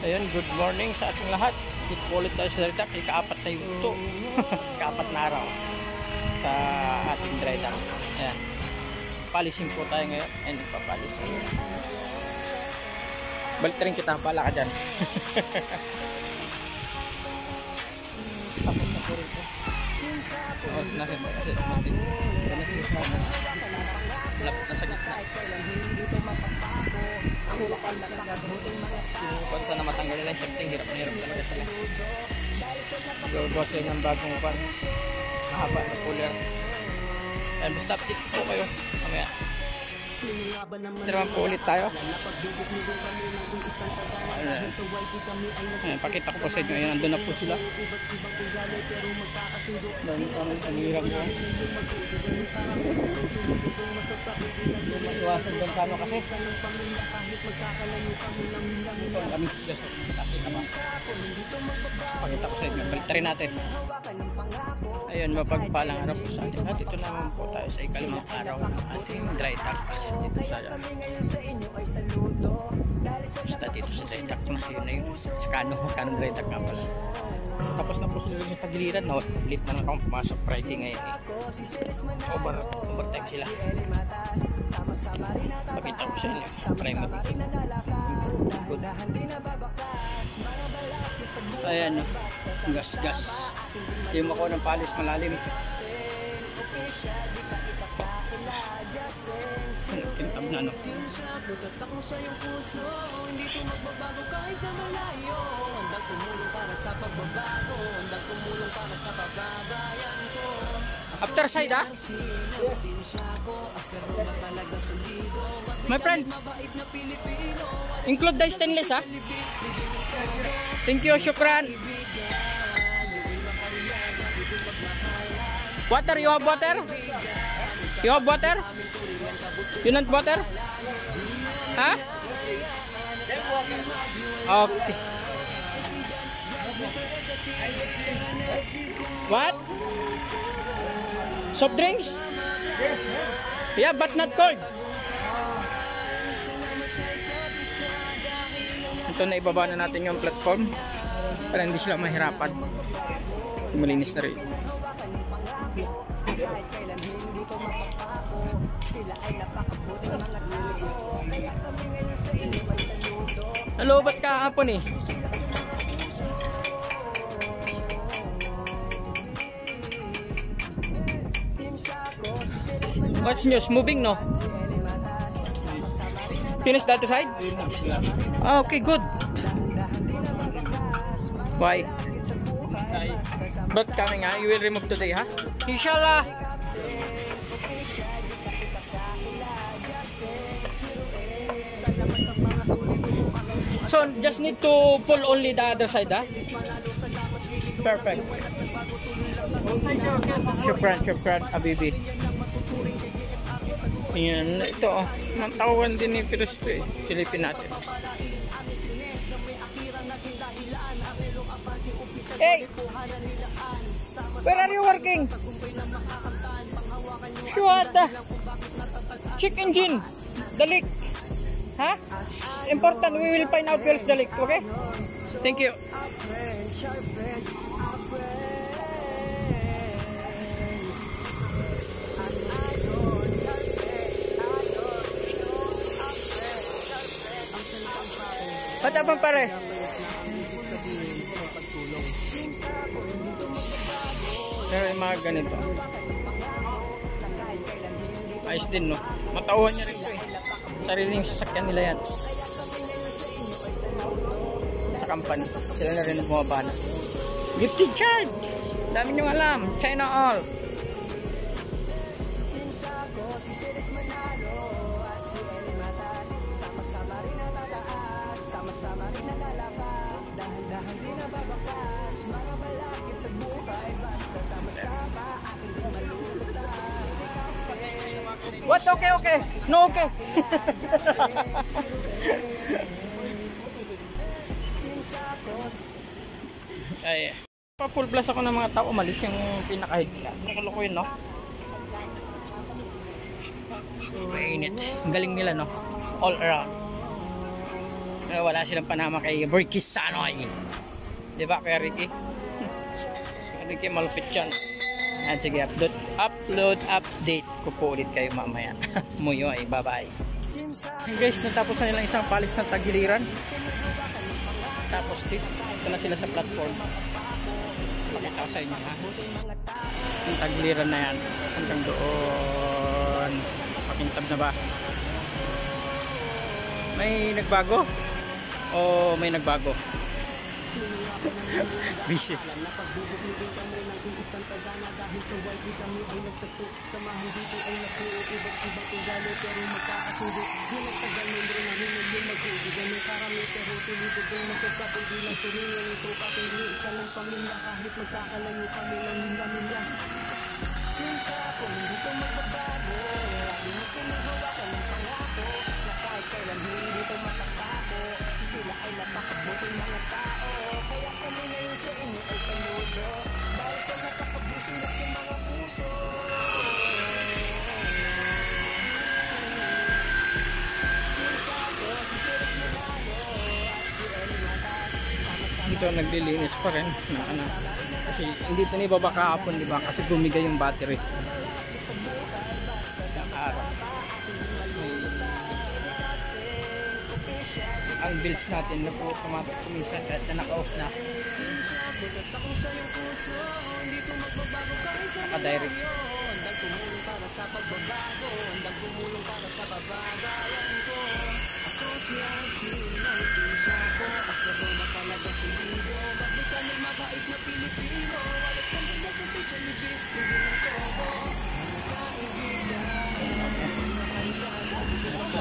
Ayun, good morning sa ating lahat. Dito po ulit tayo sa dry dock. Ika-apat na yung ito. Ika-apat na araw sa ating dry dock. Ayan. Palising po tayo ngayon. Ayan, nagpapalising. Balik rin kita. Pala ka dyan. Tapos na po rin po. Nasa po kasi natin. Lapit na sa gitna. Kung saan na matanggal nila yung shifting, hirap na hirap talaga sila. Gawa sila ng bagong pan. Mahaba na cooler. Ayan, basta update po kayo. Mamaya. Ito naman po ulit tayo. Ayan, pakita ko po sa inyo. Ayan, andun na po sila. Dami kami sa hirap mo. Iwasan doon kano kasi. Ito ang kami sila sa nakita ba. Pakita ko sa inyo. Balik rin natin. Ayun, mapagpalang araw po sa atin. At ito naman po tayo sa ikalimang araw ng ating dry dock. Kasi dito sa basta dito sa dry dock na yun na yun. Sa kanong dry dock nga pala. Tapos na po sila sa tagiliran. No? Late na lang akong pumasok Friday ngayon. Overtime sila. Pakita ko sa inyo. Primary. Good. Ayan o. Gas. Yung ako ng palis malalim. Kintab na ano. After side ah? My friend, include the stainless ah? Thank you, shukran. Water, you have water? You have water? You want water? Ha? Okay. What? Soft drinks? Yeah, but not cold. Ito na ibaba na natin yung platform para hindi sila mahirapan. Malinis na rin. Hello, ba't kahapon eh? What's news? Moving, no? Finish that side? Oh, okay, good. Why? But coming, ha? You will remove today, ha? Inshallah. So, just need to pull only the other side, ha? Perfect. Shukran, Habibi. Ayan, ito oh. Natawan din ni Pirusto eh. Silipin natin. Hey! Where are you working? Shuada! Check engine! The leak! Huh? It's important. We will find out where's the leak, okay? Thank you. Ba't abang pare? Pero yung mga ganito ayos din no. Matauhan niya rin ito eh. Sariling sasakyan nila yan sa company. Sila na rin ang bumaba na. Gifted charge! Dami niyong alam. China all. What? Okay. No, okay. Ay, pa-full blast ako ng mga tao. Malis yung pinaka-head nila. Nakaloko yun, no? Mainit. Ang galing nila, no? All around. wala silang panama kay Ricky Sanoy. Diba kaya Ricky? Ricky malupit yan. Yan, sige, update ko po ulit kayo mamaya. Muyo ay bye bye. Guys, natapos na nilang isang palis ng tagiliran. Tapos dito na sila sa platform. Pakita ko sa inyo ha. Yung tagiliran na yan hanggang doon. Pakintab na ba? May nagbago? O may nagbago? Busy. Ito naglilinis pa rin na ano, kasi hindi ito nibaba kahapon, di ba? Kasi bumigay yung battery sa araw. Ang bills natin na po automatic kumisan kahit na naka-off na, naka-direct.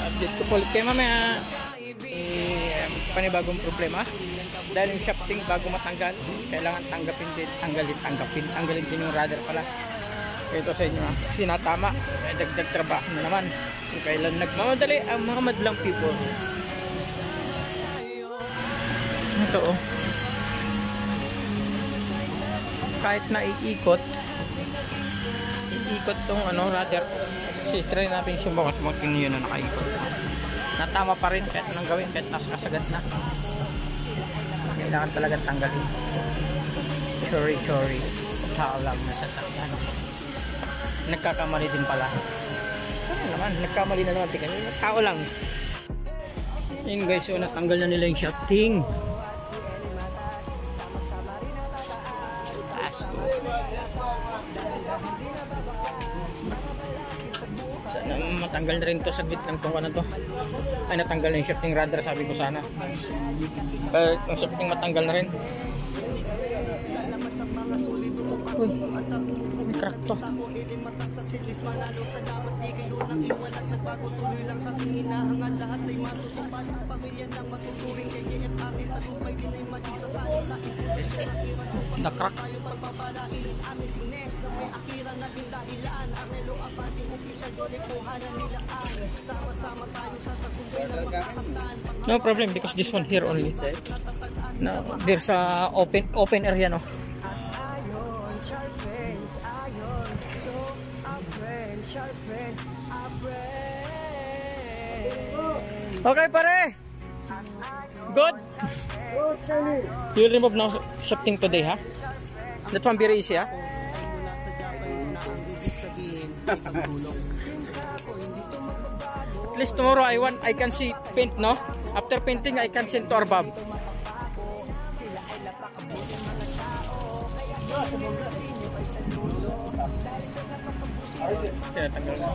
Update ko po ulit kayo mamaya. Panibagong problema dahil yung shafting bago matanggal kailangan tanggalin din yung rudder pala. Ito sa inyo kasi natama, dagdag trabaho na naman kung kailan nagmamadali ang mga madlang people. Ito oh, kahit na iikot tong ano rudder, kasi try natin subukan sa mga yun na nakaikot, natama pa rin kahit anong gawin, kahit nasagad na. Kailangan talagang tanggalin. Chori tao lang na sasakyan. Nagkakamali din pala. Ano naman, nagkamali na naman. Tao lang. Yun guys, so natanggal na nila yung shafting. Sana matanggal na rin to, saglit lang itong ano to. Ay, natanggal na yung shifting rudder, sabi ko sana. Yung shifting matanggal na rin. Uy, may crack to. The crack. No problem because this one here only. No, there's a open area no. Okay pare. Good. You'll remove now shifting today, ha? That one very easy, ha? At least tomorrow I can see paint, no? After painting I can send to our Bob. Kaya tanggal na.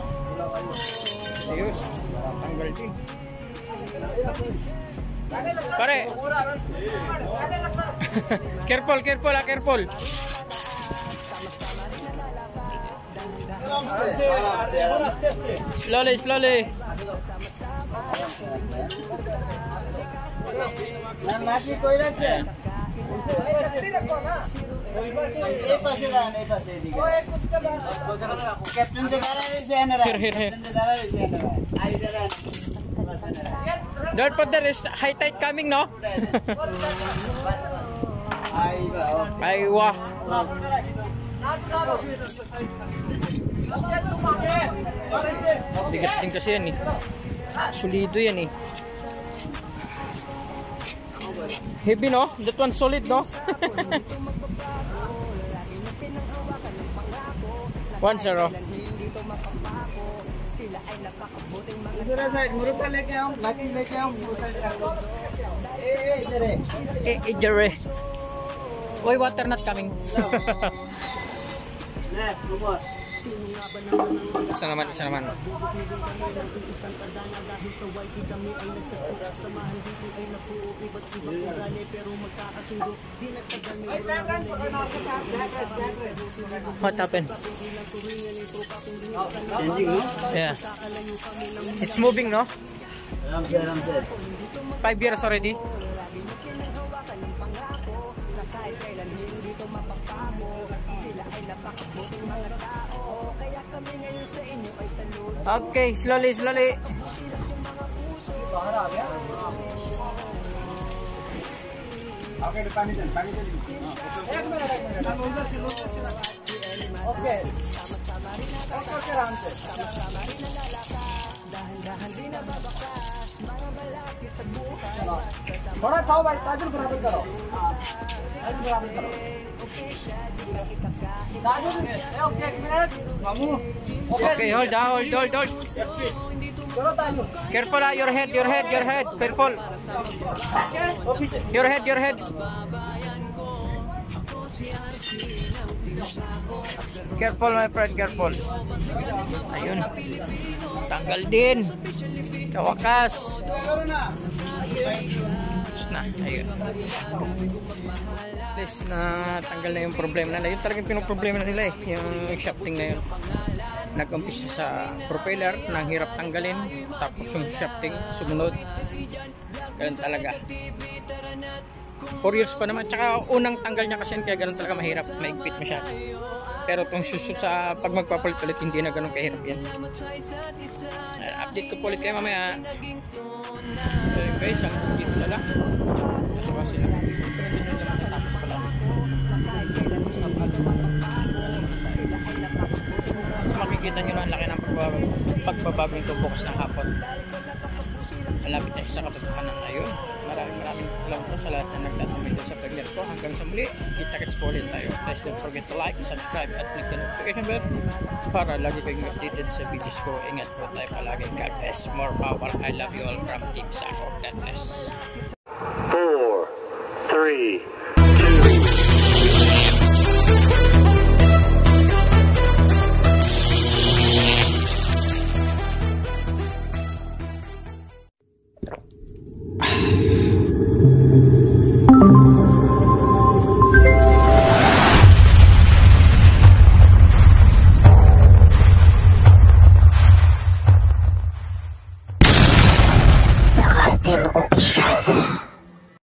Ayos. Tanggal din. Pare. Careful, careful, careful. Slowly, slowly. Here. But there is high tide coming, no? Aywa. Bigat din kasi yan eh. Solido yan eh. Heavy, no? That one solid, no? 1-0. Jere. Why water not coming? Isa naman. What happened? Yeah. It's moving, no? 5 years already. Okay, slowly. Okay, paano dyan? Okay. थोड़ा खाओ भाई, ताजुल बराबर करो। Okay, hold. Careful, your head. Careful. Your head. Careful, my friend, careful. Ayun. Tanggal din. Sa wakas. Ayun. At least na tanggal na yung problema nila. Yun talagang pinoproblema nila eh. Yung shafting na yun. Nag-umpisa sa propeller, nang hirap tanggalin. Tapos yung shafting, sumunod. Ganun talaga. 4 years pa naman. Tsaka unang tanggal niya kasi kaya ganun talaga mahirap. Maigpit masyado. Pero itong susunod sa pag magpapalit-palit, hindi na ganun kahirap yan. Update ko po ulit kayo mamaya. Guys, ang dito na lang. Kasi tapos pala. Makikita nyo na ang laki ng pagbabago nito bukas ng hapon. Malapit na sa katotohanan ngayon. Maraming salamat sa lahat na nagtatamid sa vlog ko. Hanggang sa muli, kita-kits po ulit tayo. Please don't forget to like, subscribe at click the notification bell para lagi kayong updated sa videos ko. Ingat po tayo palagi. God bless. More power. I love you all from Team Sako. God bless. 4, 3,